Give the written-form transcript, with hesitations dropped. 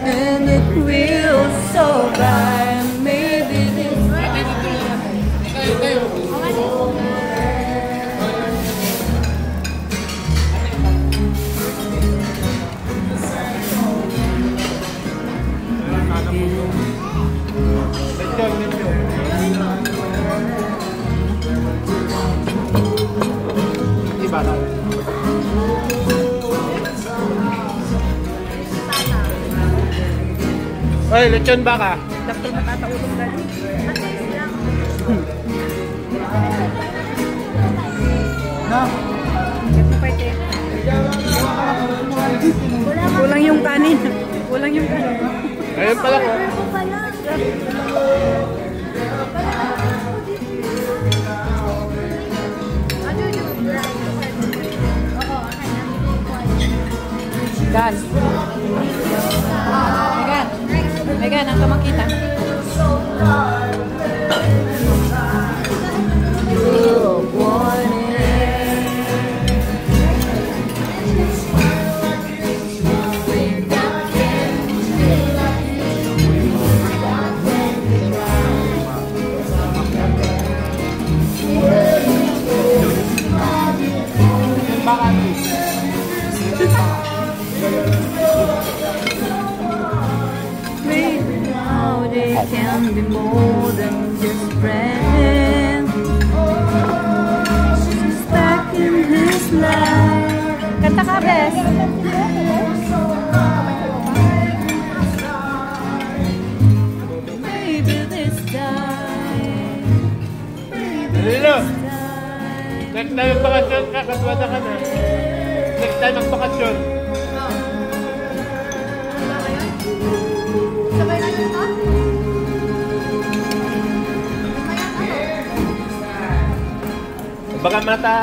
And it will survive. Maybe this. Oy, lechon baka. Doktor matataulog galing. Na. Kulang yung kanin. Kulang yung kanin. Ayun pala ko. Dan. Megan, ang kamakita. Can be more than just friends. Stuck in his life. Kanta ka, Bes. Maybe this time. Lilo. Next time magbakasyon ka, kaswada ka na. Next time magbakasyon. Sabay na ito? Baka mata